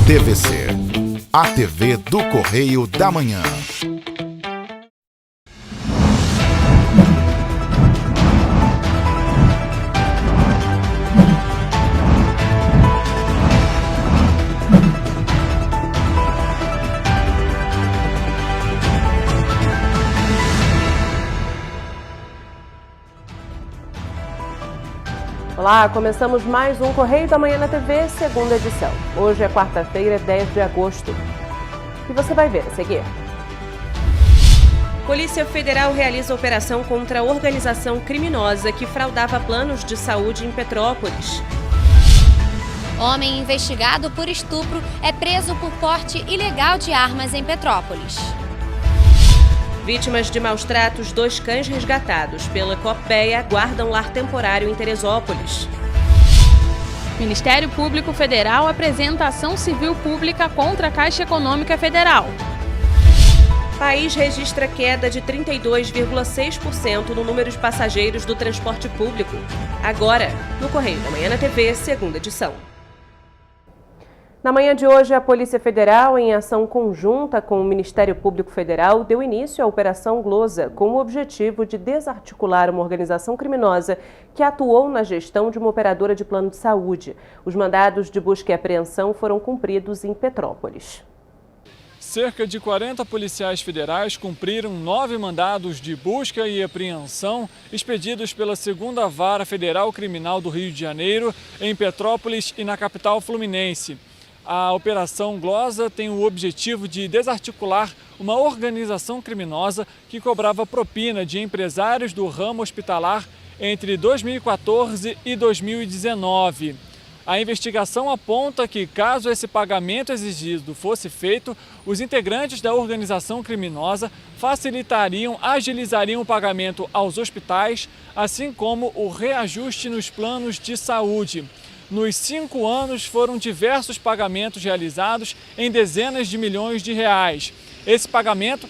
TVC, a TV do Correio da Manhã. Olá, começamos mais um Correio da Manhã na TV, segunda edição. Hoje é quarta-feira, 10 de agosto. E você vai ver a seguir. Polícia Federal realiza operação contra a organização criminosa que fraudava planos de saúde em Petrópolis. Homem investigado por estupro é preso por porte ilegal de armas em Petrópolis. Vítimas de maus-tratos, 2 cães resgatados pela Copéia guardam lar temporário em Teresópolis. Ministério Público Federal apresenta ação civil pública contra a Caixa Econômica Federal. País registra queda de 32,6% no número de passageiros do transporte público. Agora, no Correio da Manhã na TV, segunda edição. Na manhã de hoje, a Polícia Federal, em ação conjunta com o Ministério Público Federal, deu início à Operação Glosa, com o objetivo de desarticular uma organização criminosa que atuou na gestão de uma operadora de plano de saúde. Os mandados de busca e apreensão foram cumpridos em Petrópolis. Cerca de 40 policiais federais cumpriram 9 mandados de busca e apreensão expedidos pela 2ª Vara Federal Criminal do Rio de Janeiro, em Petrópolis e na capital fluminense. A Operação Glosa tem o objetivo de desarticular uma organização criminosa que cobrava propina de empresários do ramo hospitalar entre 2014 e 2019. A investigação aponta que, caso esse pagamento exigido fosse feito, os integrantes da organização criminosa agilizariam o pagamento aos hospitais, assim como o reajuste nos planos de saúde. Nos 5 anos foram diversos pagamentos realizados em dezenas de milhões de reais. Esse pagamento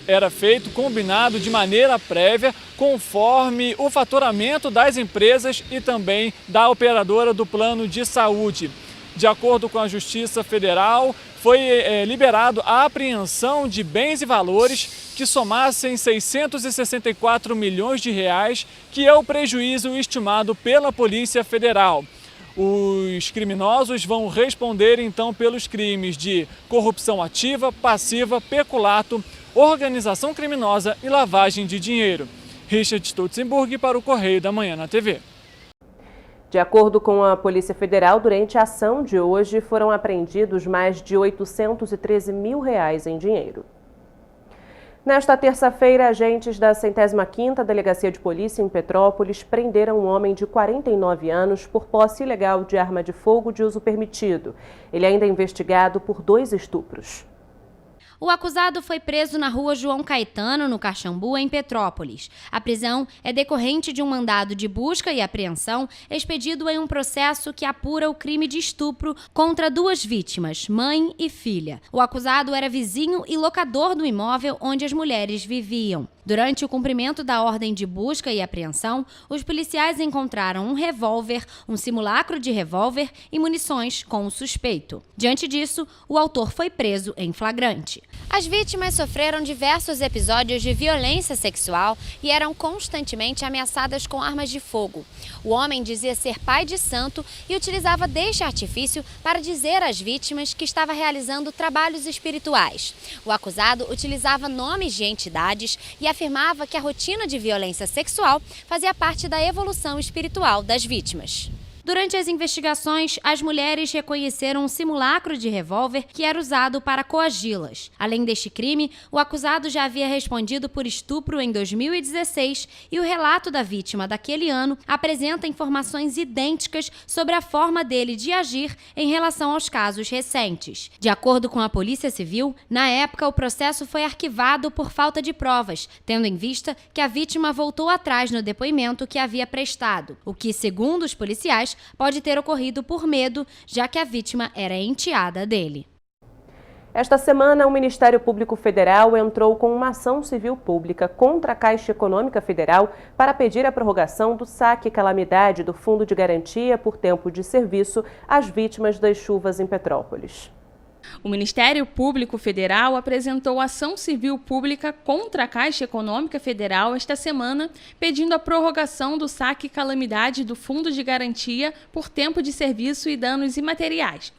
era feito combinado de maneira prévia, conforme o faturamento das empresas e também da operadora do plano de saúde. De acordo com a Justiça Federal, foi liberado a apreensão de bens e valores que somassem 664 milhões de reais, que é o prejuízo estimado pela Polícia Federal. Os criminosos vão responder então pelos crimes de corrupção ativa, passiva, peculato, organização criminosa e lavagem de dinheiro. Richard Stutzenburg para o Correio da Manhã na TV. De acordo com a Polícia Federal, durante a ação de hoje foram apreendidos mais de R$ 813 mil em dinheiro. Nesta terça-feira, agentes da 105ª Delegacia de Polícia em Petrópolis prenderam um homem de 49 anos por posse ilegal de arma de fogo de uso permitido. Ele ainda é investigado por 2 estupros. O acusado foi preso na rua João Caetano, no Caxambu, em Petrópolis. A prisão é decorrente de um mandado de busca e apreensão expedido em um processo que apura o crime de estupro contra 2 vítimas, mãe e filha. O acusado era vizinho e locador do imóvel onde as mulheres viviam. Durante o cumprimento da ordem de busca e apreensão, os policiais encontraram um revólver, um simulacro de revólver e munições com o suspeito. Diante disso, o autor foi preso em flagrante. As vítimas sofreram diversos episódios de violência sexual e eram constantemente ameaçadas com armas de fogo. O homem dizia ser pai de santo e utilizava deste artifício para dizer às vítimas que estava realizando trabalhos espirituais. O acusado utilizava nomes de entidades e afirmava que a rotina de violência sexual fazia parte da evolução espiritual das vítimas. Durante as investigações, as mulheres reconheceram um simulacro de revólver que era usado para coagi-las. Além deste crime, o acusado já havia respondido por estupro em 2016 e o relato da vítima daquele ano apresenta informações idênticas sobre a forma dele de agir em relação aos casos recentes. De acordo com a Polícia Civil, na época o processo foi arquivado por falta de provas, tendo em vista que a vítima voltou atrás no depoimento que havia prestado, o que, segundo os policiais, pode ter ocorrido por medo, já que a vítima era enteada dele. Esta semana, o Ministério Público Federal entrou com uma ação civil pública contra a Caixa Econômica Federal para pedir a prorrogação do saque calamidade do Fundo de Garantia por tempo de serviço às vítimas das chuvas em Petrópolis. O Ministério Público Federal apresentou ação civil pública contra a Caixa Econômica Federal esta semana, pedindo a prorrogação do saque calamidade do Fundo de Garantia por tempo de serviço e danos imateriais.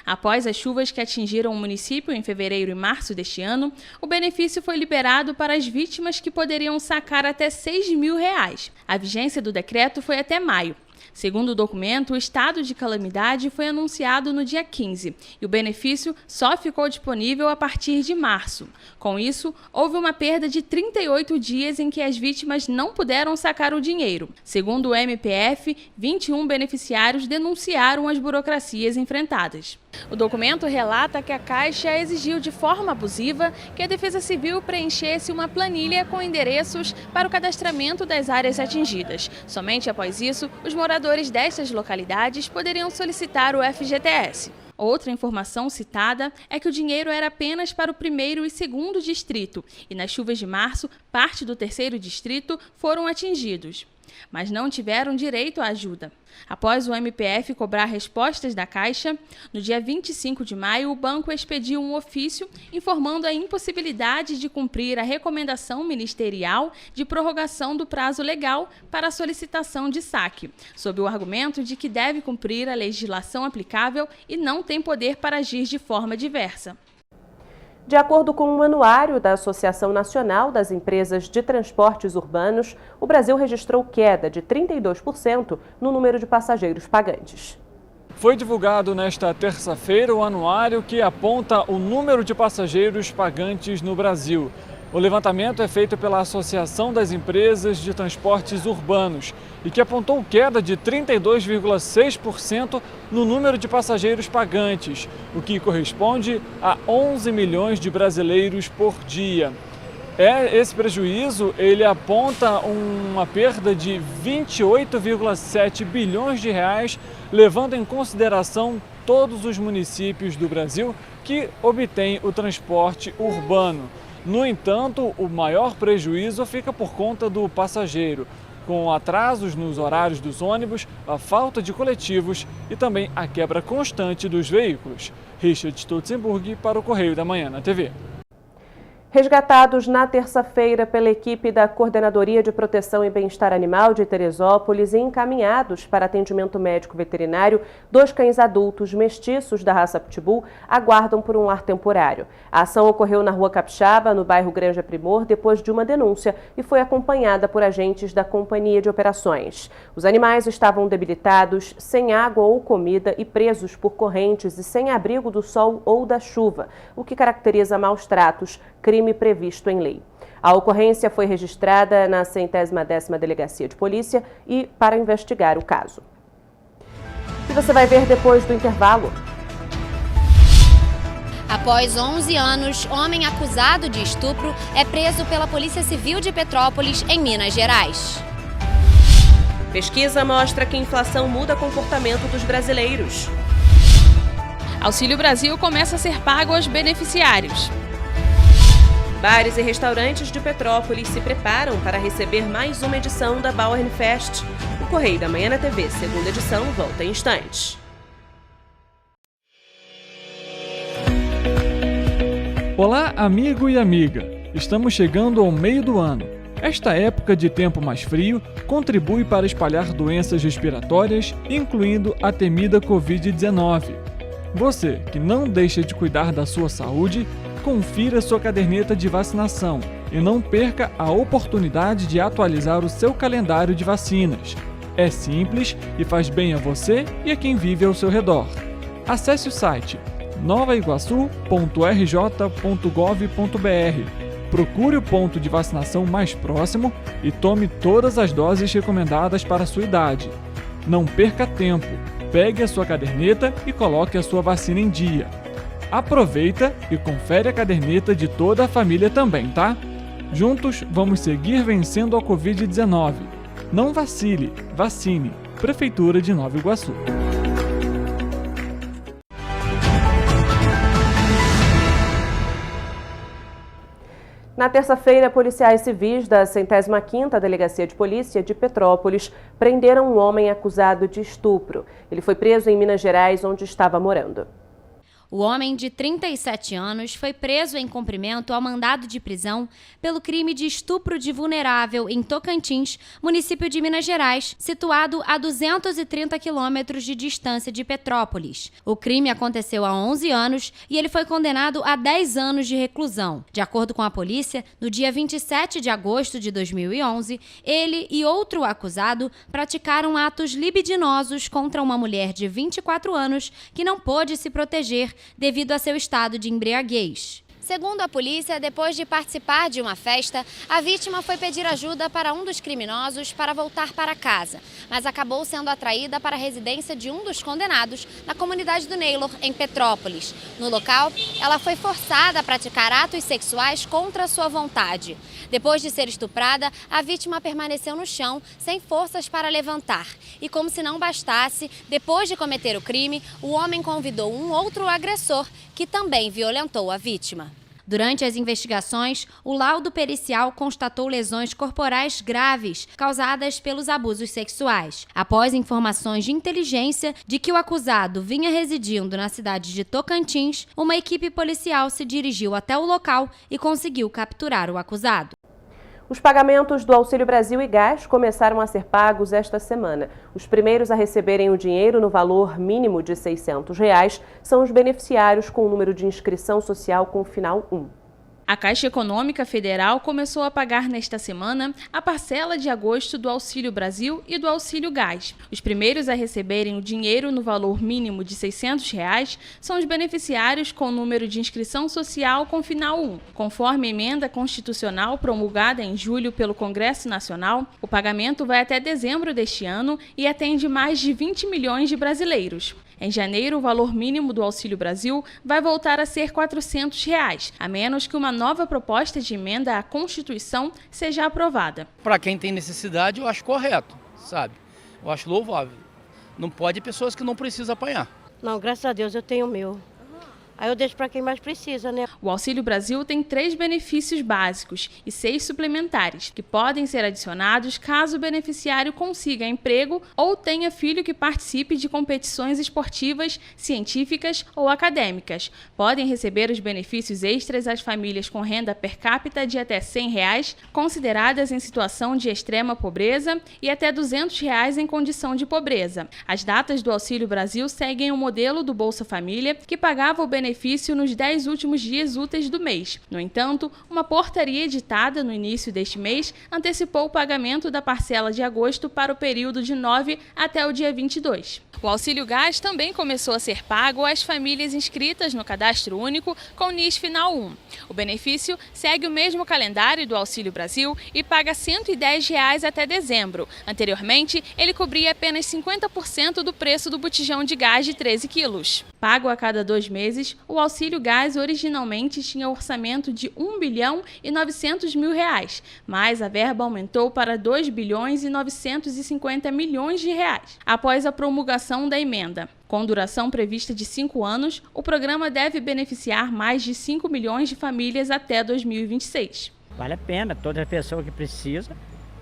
Após as chuvas que atingiram o município em fevereiro e março deste ano, o benefício foi liberado para as vítimas que poderiam sacar até R$ 6.000. A vigência do decreto foi até maio. Segundo o documento, o estado de calamidade foi anunciado no dia 15 e o benefício só ficou disponível a partir de março. Com isso, houve uma perda de 38 dias em que as vítimas não puderam sacar o dinheiro. Segundo o MPF, 21 beneficiários denunciaram as burocracias enfrentadas. O documento relata que a Caixa exigiu de forma abusiva que a Defesa Civil preenchesse uma planilha com endereços para o cadastramento das áreas atingidas. Somente após isso, os moradores destas localidades poderiam solicitar o FGTS. Outra informação citada é que o dinheiro era apenas para o primeiro e segundo distrito, e nas chuvas de março, parte do terceiro distrito foram atingidos, mas não tiveram direito à ajuda. Após o MPF cobrar respostas da Caixa, no dia 25 de maio, o banco expediu um ofício informando a impossibilidade de cumprir a recomendação ministerial de prorrogação do prazo legal para a solicitação de saque, sob o argumento de que deve cumprir a legislação aplicável e não tem poder para agir de forma diversa. De acordo com o anuário da Associação Nacional das Empresas de Transportes Urbanos, o Brasil registrou queda de 32% no número de passageiros pagantes. Foi divulgado nesta terça-feira o anuário que aponta o número de passageiros pagantes no Brasil. O levantamento é feito pela Associação das Empresas de Transportes Urbanos e que apontou queda de 32,6% no número de passageiros pagantes, o que corresponde a 11 milhões de brasileiros por dia. Esse prejuízo ele aponta uma perda de 28,7 bilhões de reais, levando em consideração todos os municípios do Brasil que obtêm o transporte urbano. No entanto, o maior prejuízo fica por conta do passageiro, com atrasos nos horários dos ônibus, a falta de coletivos e também a quebra constante dos veículos. Richard Stutzenburg para o Correio da Manhã na TV. Resgatados na terça-feira pela equipe da Coordenadoria de Proteção e Bem-Estar Animal de Teresópolis e encaminhados para atendimento médico veterinário, 2 cães adultos mestiços da raça Pitbull aguardam por um lar temporário. A ação ocorreu na Rua Capixaba, no bairro Granja Primor, depois de uma denúncia e foi acompanhada por agentes da Companhia de Operações. Os animais estavam debilitados, sem água ou comida e presos por correntes e sem abrigo do sol ou da chuva, o que caracteriza maus tratos, crime previsto em lei. A ocorrência foi registrada na 110ª Delegacia de Polícia e para investigar o caso. E você vai ver depois do intervalo. Após 11 anos, homem acusado de estupro é preso pela Polícia Civil de Petrópolis, em Minas Gerais. Pesquisa mostra que a inflação muda o comportamento dos brasileiros. Auxílio Brasil começa a ser pago aos beneficiários. Bares e restaurantes de Petrópolis se preparam para receber mais uma edição da Bauernfest. O Correio da Manhã na TV, segunda edição, volta em instantes. Olá, amigo e amiga! Estamos chegando ao meio do ano. Esta época de tempo mais frio contribui para espalhar doenças respiratórias, incluindo a temida Covid-19. Você, que não deixa de cuidar da sua saúde, confira sua caderneta de vacinação e não perca a oportunidade de atualizar o seu calendário de vacinas. É simples e faz bem a você e a quem vive ao seu redor. Acesse o site novaiguaçu.rj.gov.br, procure o ponto de vacinação mais próximo e tome todas as doses recomendadas para a sua idade. Não perca tempo, pegue a sua caderneta e coloque a sua vacina em dia. Aproveita e confere a caderneta de toda a família também, tá? Juntos vamos seguir vencendo a Covid-19. Não vacile, vacine. Prefeitura de Nova Iguaçu. Na terça-feira, policiais civis da 105ª Delegacia de Polícia de Petrópolis prenderam um homem acusado de estupro. Ele foi preso em Minas Gerais, onde estava morando. O homem de 37 anos foi preso em cumprimento ao mandado de prisão pelo crime de estupro de vulnerável em Tocantins, município de Minas Gerais, situado a 230 quilômetros de distância de Petrópolis. O crime aconteceu há 11 anos e ele foi condenado a 10 anos de reclusão. De acordo com a polícia, no dia 27 de agosto de 2011, ele e outro acusado praticaram atos libidinosos contra uma mulher de 24 anos que não pôde se proteger devido a seu estado de embriaguez. Segundo a polícia, depois de participar de uma festa, a vítima foi pedir ajuda para um dos criminosos para voltar para casa, mas acabou sendo atraída para a residência de um dos condenados na comunidade do Neylor, em Petrópolis. No local, ela foi forçada a praticar atos sexuais contra sua vontade. Depois de ser estuprada, a vítima permaneceu no chão, sem forças para levantar. E como se não bastasse, depois de cometer o crime, o homem convidou um outro agressor, que também violentou a vítima. Durante as investigações, o laudo pericial constatou lesões corporais graves causadas pelos abusos sexuais. Após informações de inteligência de que o acusado vinha residindo na cidade de Tocantins, uma equipe policial se dirigiu até o local e conseguiu capturar o acusado. Os pagamentos do Auxílio Brasil e Gás começaram a ser pagos esta semana. Os primeiros a receberem o dinheiro no valor mínimo de R$ 600 são os beneficiários com o número de inscrição social com o final 1. A Caixa Econômica Federal começou a pagar nesta semana a parcela de agosto do Auxílio Brasil e do Auxílio Gás. Os primeiros a receberem o dinheiro no valor mínimo de R$ 600 são os beneficiários com o número de inscrição social com final 1. Conforme a emenda constitucional promulgada em julho pelo Congresso Nacional, o pagamento vai até dezembro deste ano e atende mais de 20 milhões de brasileiros. Em janeiro, o valor mínimo do Auxílio Brasil vai voltar a ser R$ 400, a menos que uma nova proposta de emenda à Constituição seja aprovada. Para quem tem necessidade, eu acho correto, sabe? Eu acho louvável. Não pode pessoas que não precisam apanhar. Não, graças a Deus eu tenho o meu. Aí eu deixo para quem mais precisa, né? O Auxílio Brasil tem 3 benefícios básicos e 6 suplementares, que podem ser adicionados caso o beneficiário consiga emprego ou tenha filho que participe de competições esportivas, científicas ou acadêmicas. Podem receber os benefícios extras as famílias com renda per capita de até R$ 100, consideradas em situação de extrema pobreza, e até R$ 200 em condição de pobreza. As datas do Auxílio Brasil seguem o modelo do Bolsa Família, que pagava o benefício nos 10 últimos dias úteis do mês. No entanto, uma portaria editada no início deste mês antecipou o pagamento da parcela de agosto para o período de 9 até o dia 22. O Auxílio Gás também começou a ser pago às famílias inscritas no Cadastro Único com NIS Final 1. O benefício segue o mesmo calendário do Auxílio Brasil e paga R$ 110 até dezembro. Anteriormente, ele cobria apenas 50% do preço do botijão de gás de 13 quilos. Pago a cada 2 meses, o Auxílio Gás originalmente tinha orçamento de R$ 1.900.000, mas a verba aumentou para R$ 2.950.000.000 após a promulgação da emenda. Com duração prevista de 5 anos, o programa deve beneficiar mais de 5 milhões de famílias até 2026. Vale a pena, toda pessoa que precisa.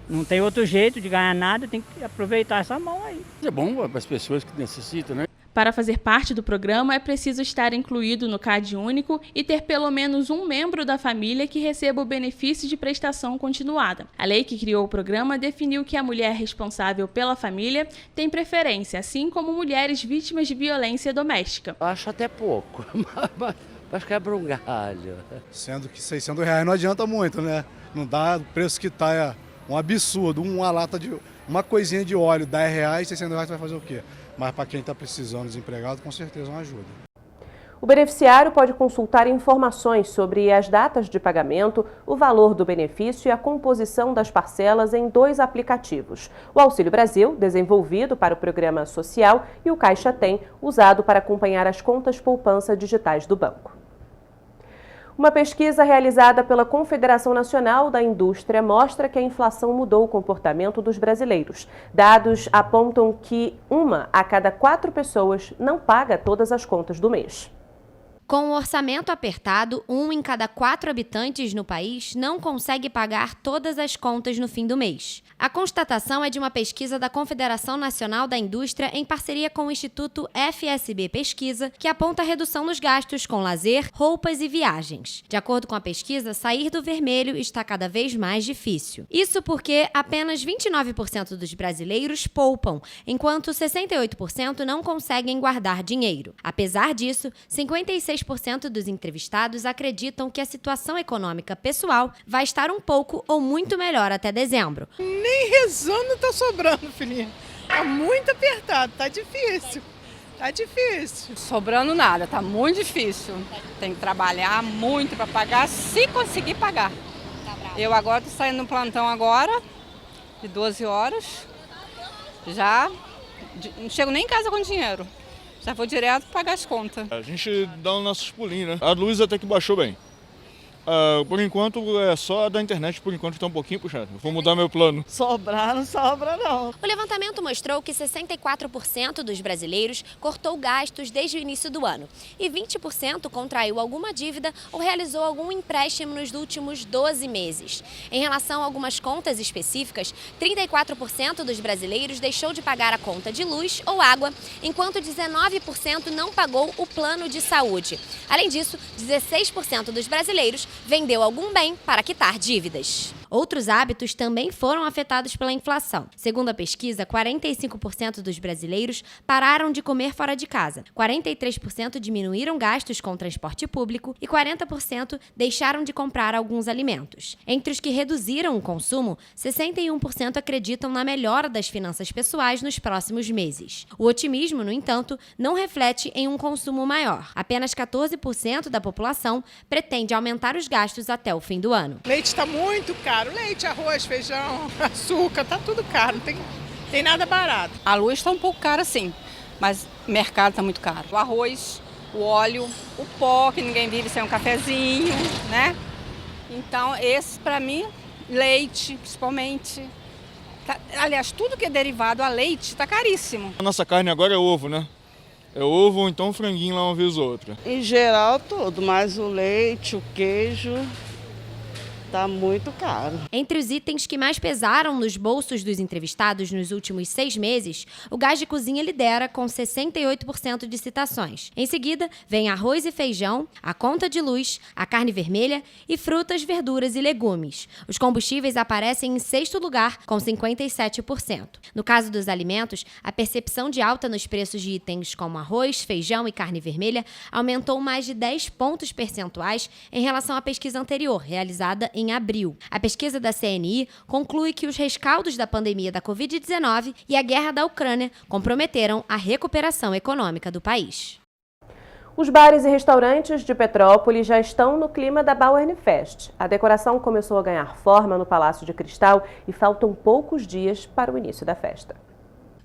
Não tem outro jeito de ganhar nada, tem que aproveitar essa mão aí. É bom para as pessoas que necessitam, né? Para fazer parte do programa, é preciso estar incluído no CAD único e ter pelo menos um membro da família que receba o benefício de prestação continuada. A lei que criou o programa definiu que a mulher responsável pela família tem preferência, assim como mulheres vítimas de violência doméstica. Eu acho até pouco, mas quebra um galho. Sendo que R$ 600 não adianta muito, né? Não dá o preço que está, é um absurdo. Uma coisinha de óleo, R$10, R$600 vai fazer o quê? Mas para quem está precisando, desempregado, com certeza uma ajuda. O beneficiário pode consultar informações sobre as datas de pagamento, o valor do benefício e a composição das parcelas em 2 aplicativos. O Auxílio Brasil, desenvolvido para o Programa Social, e o Caixa Tem, usado para acompanhar as contas poupança digitais do banco. Uma pesquisa realizada pela Confederação Nacional da Indústria mostra que a inflação mudou o comportamento dos brasileiros. Dados apontam que 1 a cada 4 pessoas não paga todas as contas do mês. Com o orçamento apertado, 1 em cada 4 habitantes no país não consegue pagar todas as contas no fim do mês. A constatação é de uma pesquisa da Confederação Nacional da Indústria em parceria com o Instituto FSB Pesquisa, que aponta a redução nos gastos com lazer, roupas e viagens. De acordo com a pesquisa, sair do vermelho está cada vez mais difícil. Isso porque apenas 29% dos brasileiros poupam, enquanto 68% não conseguem guardar dinheiro. Apesar disso, 56% dos entrevistados acreditam que a situação econômica pessoal vai estar um pouco ou muito melhor até dezembro. Nem rezando tá sobrando, filhinha. Tá muito apertado, tá difícil. Tá difícil. Sobrando nada, tá muito difícil. Tem que trabalhar muito para pagar, se conseguir pagar. Eu agora tô saindo no plantão agora, de 12 horas. Já não chego nem em casa com dinheiro. Já vou direto pagar as contas. A gente dá os nossos pulinhos, né? A luz até que baixou bem. Por enquanto é só a da internet, por enquanto está um pouquinho puxado. Vou mudar meu plano. Sobrar não sobra não. O levantamento mostrou que 64% dos brasileiros cortou gastos desde o início do ano e 20% contraiu alguma dívida ou realizou algum empréstimo nos últimos 12 meses. Em relação a algumas contas específicas, 34% dos brasileiros deixou de pagar a conta de luz ou água, enquanto 19% não pagou o plano de saúde. Além disso, 16% dos brasileiros vendeu algum bem para quitar dívidas. Outros hábitos também foram afetados pela inflação. Segundo a pesquisa, 45% dos brasileiros pararam de comer fora de casa, 43% diminuíram gastos com transporte público e 40% deixaram de comprar alguns alimentos. Entre os que reduziram o consumo, 61% acreditam na melhora das finanças pessoais nos próximos meses. O otimismo, no entanto, não reflete em um consumo maior. Apenas 14% da população pretende aumentar os gastos até o fim do ano. Leite está muito caro. Leite, arroz, feijão, açúcar, tá tudo caro, não tem nada barato. A luz está um pouco cara sim, mas o mercado está muito caro. O arroz, o óleo, o pó, que ninguém vive sem um cafezinho, né? Então, esse para mim, leite principalmente. Aliás, tudo que é derivado a leite está caríssimo. A nossa carne agora é ovo, né? É ovo ou então franguinho lá uma vez ou outra. Em geral tudo, mas o leite, o queijo... tá muito caro. Entre os itens que mais pesaram nos bolsos dos entrevistados nos últimos 6 meses, o gás de cozinha lidera com 68% de citações. Em seguida, vem arroz e feijão, a conta de luz, a carne vermelha e frutas, verduras e legumes. Os combustíveis aparecem em 6º lugar, com 57%. No caso dos alimentos, a percepção de alta nos preços de itens como arroz, feijão e carne vermelha aumentou mais de 10 pontos percentuais em relação à pesquisa anterior, realizada em abril. A pesquisa da CNI conclui que os rescaldos da pandemia da Covid-19 e a guerra da Ucrânia comprometeram a recuperação econômica do país. Os bares e restaurantes de Petrópolis já estão no clima da Bauernfest. A decoração começou a ganhar forma no Palácio de Cristal e faltam poucos dias para o início da festa.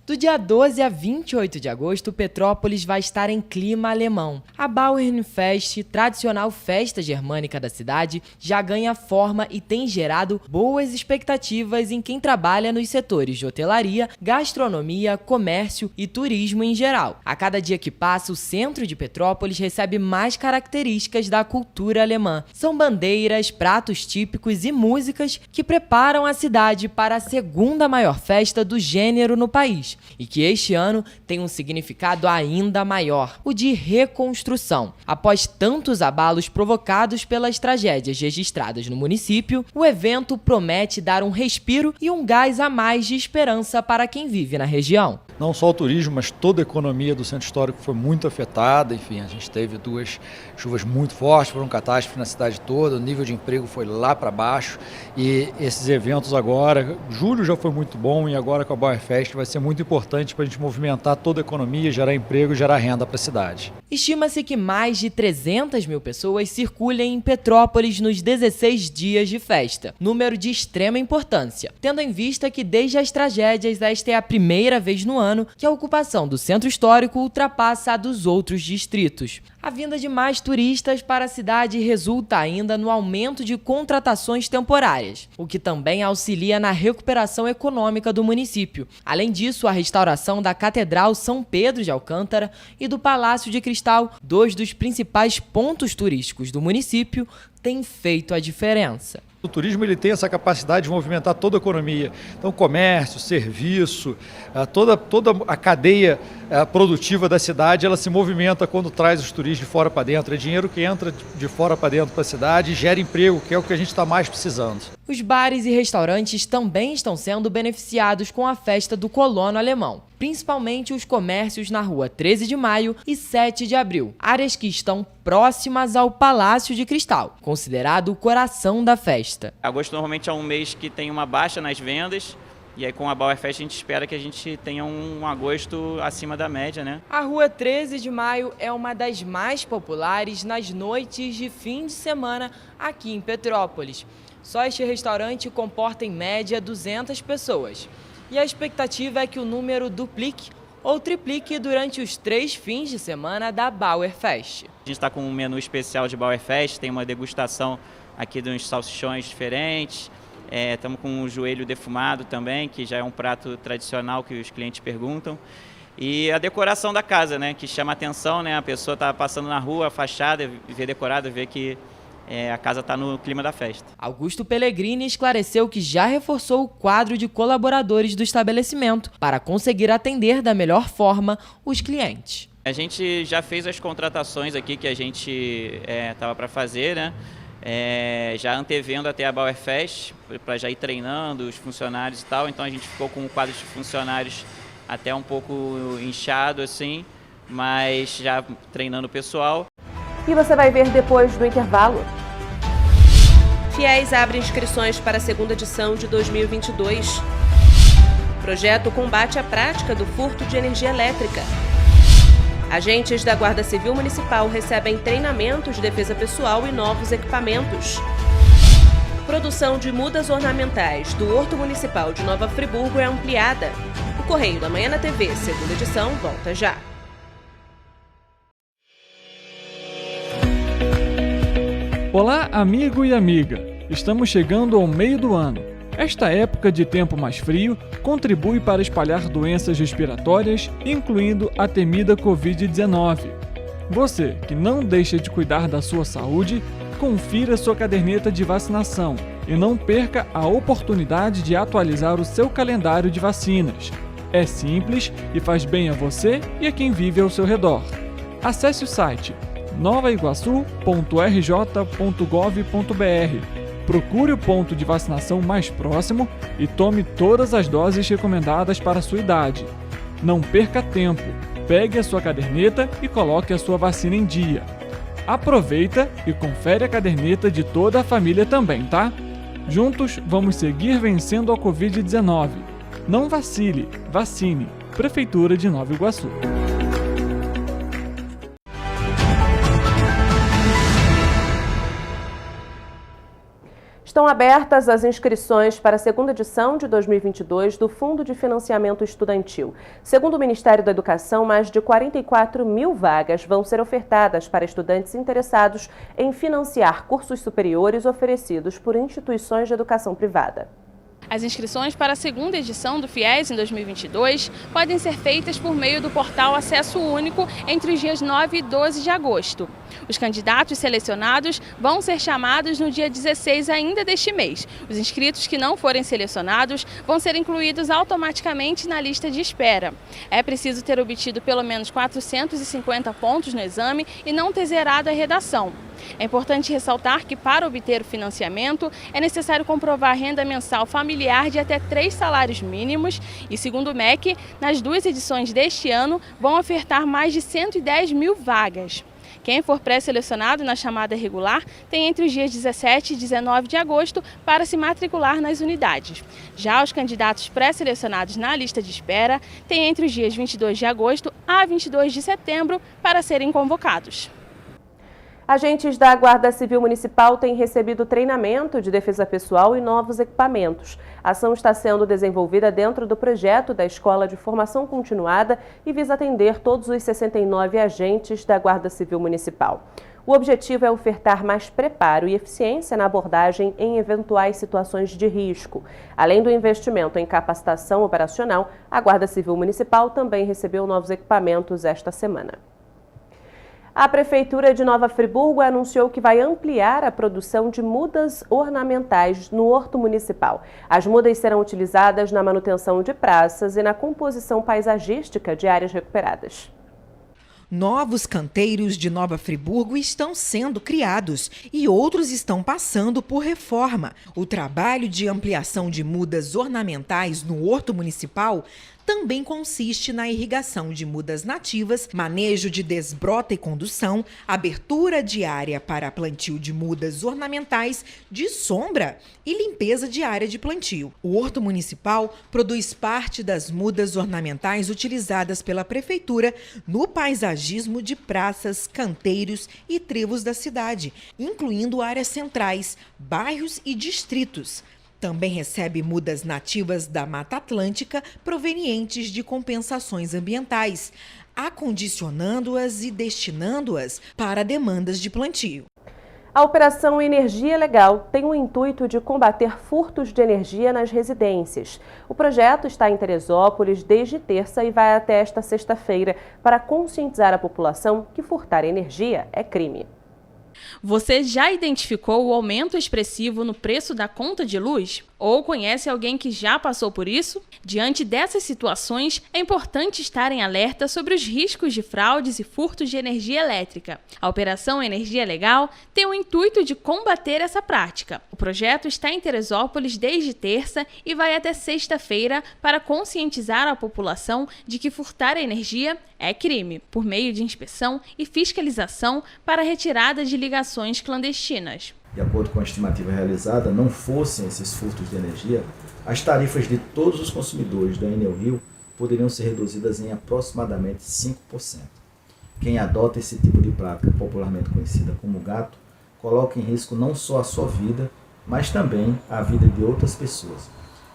Do dia 12 a 28 de agosto, Petrópolis vai estar em clima alemão. A Bauernfest, tradicional festa germânica da cidade, já ganha forma e tem gerado boas expectativas em quem trabalha nos setores de hotelaria, gastronomia, comércio e turismo em geral. A cada dia que passa, o centro de Petrópolis recebe mais características da cultura alemã. São bandeiras, pratos típicos e músicas que preparam a cidade para a segunda maior festa do gênero no país. E que este ano tem um significado ainda maior, o de reconstrução. Após tantos abalos provocados pelas tragédias registradas no município, o evento promete dar um respiro e um gás a mais de esperança para quem vive na região. Não só o turismo, mas toda a economia do centro histórico foi muito afetada. Enfim, a gente teve 2 chuvas muito fortes, foram catástrofe na cidade toda, o nível de emprego foi lá para baixo. E esses eventos agora, julho já foi muito bom e agora com a Bauernfest vai ser muito importante para a gente movimentar toda a economia, gerar emprego e gerar renda para a cidade. Estima-se que mais de 300 mil pessoas circulem em Petrópolis nos 16 dias de festa, número de extrema importância, tendo em vista que desde as tragédias esta é a primeira vez no ano ano que a ocupação do centro histórico ultrapassa a dos outros distritos. A vinda de mais turistas para a cidade resulta ainda no aumento de contratações temporárias, o que também auxilia na recuperação econômica do município. Além disso, a restauração da Catedral São Pedro de Alcântara e do Palácio de Cristal, dois dos principais pontos turísticos do município, tem feito a diferença. O turismo ele tem essa capacidade de movimentar toda a economia. Então, comércio, serviço, toda a cadeia produtiva da cidade, ela se movimenta quando traz os turistas de fora para dentro. É dinheiro que entra de fora para dentro para a cidade e gera emprego, que é o que a gente está mais precisando. Os bares e restaurantes também estão sendo beneficiados com a festa do Colono Alemão, principalmente os comércios na rua 13 de Maio e 7 de Abril, áreas que estão próximas ao Palácio de Cristal, considerado o coração da festa. Agosto normalmente é um mês que tem uma baixa nas vendas, e aí com a Bauerfest a gente espera que a gente tenha um agosto acima da média, né? A rua 13 de Maio é uma das mais populares nas noites de fim de semana aqui em Petrópolis. Só este restaurante comporta em média 200 pessoas. E a expectativa é que o número duplique ou triplique durante os 3 fins de semana da Bauerfest. A gente está com um menu especial de Bauerfest, tem uma degustação aqui de uns salsichões diferentes. Estamos com um joelho defumado também, que já é um prato tradicional que os clientes perguntam. E a decoração da casa, né, que chama a atenção, né? A pessoa está passando na rua, a fachada, vê decorada, vê que a casa está no clima da festa. Augusto Pellegrini esclareceu que já reforçou o quadro de colaboradores do estabelecimento para conseguir atender da melhor forma os clientes. A gente já fez as contratações aqui que a gente estava para fazer, né? Já antevendo até a Bauerfest, para já ir treinando os funcionários e tal. Então a gente ficou com o quadro de funcionários até um pouco inchado assim, mas já treinando o pessoal. E você vai ver depois do intervalo. Fiéis abre inscrições para a segunda edição de 2022. Projeto combate a prática do furto de energia elétrica. Agentes da Guarda Civil Municipal recebem treinamento de defesa pessoal e novos equipamentos. Produção de mudas ornamentais do Horto Municipal de Nova Friburgo é ampliada. O Correio da Manhã na TV, segunda edição, volta já. Olá, amigo e amiga! Estamos chegando ao meio do ano. Esta época de tempo mais frio contribui para espalhar doenças respiratórias, incluindo a temida Covid-19. Você que não deixa de cuidar da sua saúde, confira sua caderneta de vacinação e não perca a oportunidade de atualizar o seu calendário de vacinas. É simples e faz bem a você e a quem vive ao seu redor. Acesse o site novaiguaçu.rj.gov.br. Procure o ponto de vacinação mais próximo e tome todas as doses recomendadas para a sua idade. Não perca tempo, pegue a sua caderneta e coloque a sua vacina em dia. Aproveita e confere a caderneta de toda a família também, tá? Juntos vamos seguir vencendo a Covid-19. Não vacile, vacine. Prefeitura de Nova Iguaçu. Estão abertas as inscrições para a segunda edição de 2022 do Fundo de Financiamento Estudantil. Segundo o Ministério da Educação, mais de 44 mil vagas vão ser ofertadas para estudantes interessados em financiar cursos superiores oferecidos por instituições de educação privada. As inscrições para a segunda edição do FIES em 2022 podem ser feitas por meio do portal Acesso Único entre os dias 9 e 12 de agosto. Os candidatos selecionados vão ser chamados no dia 16 ainda deste mês. Os inscritos que não forem selecionados vão ser incluídos automaticamente na lista de espera. É preciso ter obtido pelo menos 450 pontos no exame e não ter zerado a redação. É importante ressaltar que para obter o financiamento é necessário comprovar a renda mensal familiar de até 3 salários mínimos e, segundo o MEC, nas 2 edições deste ano vão ofertar mais de 110 mil vagas. Quem for pré-selecionado na chamada regular tem entre os dias 17 e 19 de agosto para se matricular nas unidades. Já os candidatos pré-selecionados na lista de espera têm entre os dias 22 de agosto a 22 de setembro para serem convocados. Agentes da Guarda Civil Municipal têm recebido treinamento de defesa pessoal e novos equipamentos. A ação está sendo desenvolvida dentro do projeto da Escola de Formação Continuada e visa atender todos os 69 agentes da Guarda Civil Municipal. O objetivo é ofertar mais preparo e eficiência na abordagem em eventuais situações de risco. Além do investimento em capacitação operacional, a Guarda Civil Municipal também recebeu novos equipamentos esta semana. A Prefeitura de Nova Friburgo anunciou que vai ampliar a produção de mudas ornamentais no Horto Municipal. As mudas serão utilizadas na manutenção de praças e na composição paisagística de áreas recuperadas. Novos canteiros de Nova Friburgo estão sendo criados e outros estão passando por reforma. O trabalho de ampliação de mudas ornamentais no Horto Municipal também consiste na irrigação de mudas nativas, manejo de desbrota e condução, abertura de área para plantio de mudas ornamentais de sombra e limpeza de área de plantio. O Horto Municipal produz parte das mudas ornamentais utilizadas pela Prefeitura no paisagismo de praças, canteiros e trevos da cidade, incluindo áreas centrais, bairros e distritos. Também recebe mudas nativas da Mata Atlântica provenientes de compensações ambientais, acondicionando-as e destinando-as para demandas de plantio. A Operação Energia Legal tem o intuito de combater furtos de energia nas residências. O projeto está em Teresópolis desde terça e vai até esta sexta-feira para conscientizar a população que furtar energia é crime. Você já identificou o aumento expressivo no preço da conta de luz? Ou conhece alguém que já passou por isso? Diante dessas situações, é importante estar em alerta sobre os riscos de fraudes e furtos de energia elétrica. A Operação Energia Legal tem o intuito de combater essa prática. O projeto está em Teresópolis desde terça e vai até sexta-feira para conscientizar a população de que furtar a energia é crime, por meio de inspeção e fiscalização para retirada de ligações clandestinas. De acordo com a estimativa realizada, não fossem esses furtos de energia, as tarifas de todos os consumidores da Enel Rio poderiam ser reduzidas em aproximadamente 5%. Quem adota esse tipo de prática, popularmente conhecida como gato, coloca em risco não só a sua vida, mas também a vida de outras pessoas.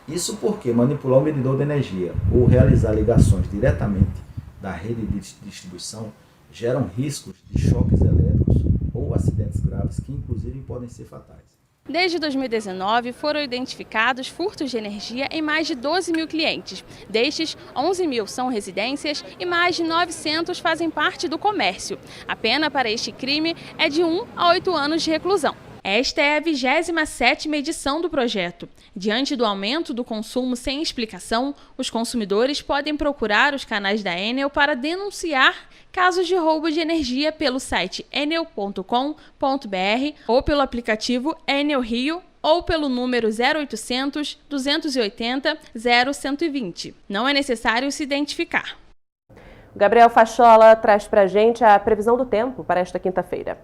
Isso porque manipular o medidor de energia ou realizar ligações diretamente da rede de distribuição geram riscos de choques elétricos ou acidentes graves que inclusive podem ser fatais. Desde 2019, foram identificados furtos de energia em mais de 12 mil clientes. Destes, 11 mil são residências e mais de 900 fazem parte do comércio. A pena para este crime é de 1 a 8 anos de reclusão. Esta é a 27ª edição do projeto. Diante do aumento do consumo sem explicação, os consumidores podem procurar os canais da Enel para denunciar casos de roubo de energia pelo site enel.com.br ou pelo aplicativo Enel Rio ou pelo número 0800 280 0120. Não é necessário se identificar. Gabriel Fachola traz pra gente a previsão do tempo para esta quinta-feira.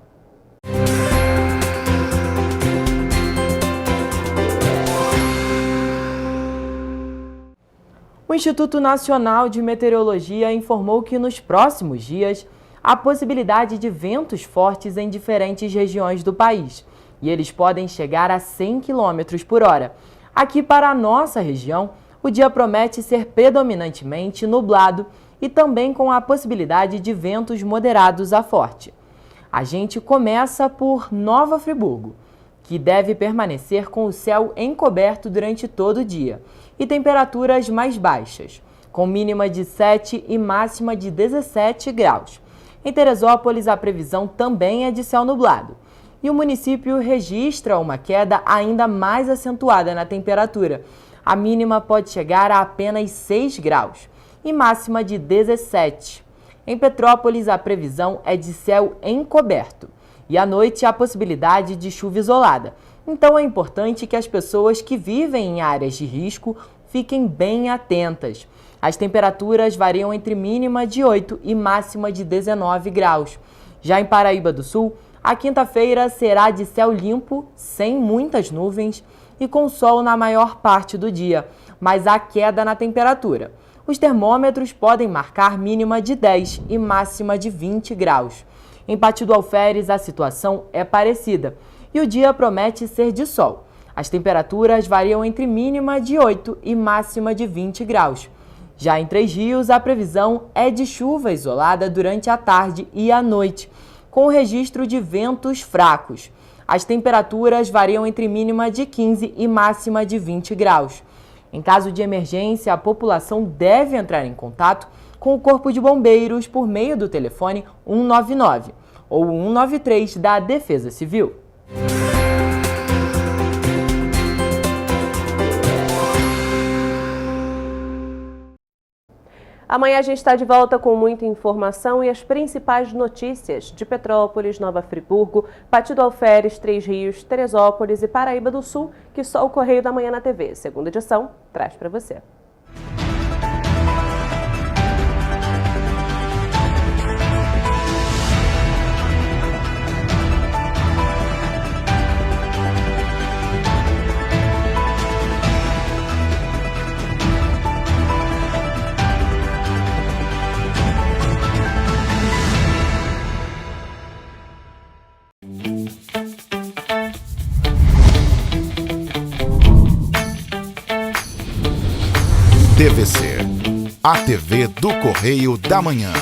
O Instituto Nacional de Meteorologia informou que nos próximos dias há possibilidade de ventos fortes em diferentes regiões do país e eles podem chegar a 100 km por hora. Aqui para a nossa região, o dia promete ser predominantemente nublado e também com a possibilidade de ventos moderados a forte. A gente começa por Nova Friburgo, que deve permanecer com o céu encoberto durante todo o dia, e temperaturas mais baixas, com mínima de 7 e máxima de 17 graus. Em Teresópolis, a previsão também é de céu nublado, e o município registra uma queda ainda mais acentuada na temperatura. A mínima pode chegar a apenas 6 graus, e máxima de 17. Em Petrópolis, a previsão é de céu encoberto, e à noite há possibilidade de chuva isolada. Então é importante que as pessoas que vivem em áreas de risco fiquem bem atentas. As temperaturas variam entre mínima de 8 e máxima de 19 graus. Já em Paraíba do Sul, a quinta-feira será de céu limpo, sem muitas nuvens e com sol na maior parte do dia, mas há queda na temperatura. Os termômetros podem marcar mínima de 10 e máxima de 20 graus. Em Pati do Alferes, a situação é parecida e o dia promete ser de sol. As temperaturas variam entre mínima de 8 e máxima de 20 graus. Já em Três Rios, a previsão é de chuva isolada durante a tarde e a noite, com o registro de ventos fracos. As temperaturas variam entre mínima de 15 e máxima de 20 graus. Em caso de emergência, a população deve entrar em contato com o Corpo de Bombeiros por meio do telefone 199 ou 193 da Defesa Civil. Amanhã a gente está de volta com muita informação e as principais notícias de Petrópolis, Nova Friburgo, Pati do Alferes, Três Rios, Teresópolis e Paraíba do Sul, que só o Correio da Manhã na TV, segunda edição, traz para você. TVC, a TV do Correio da Manhã.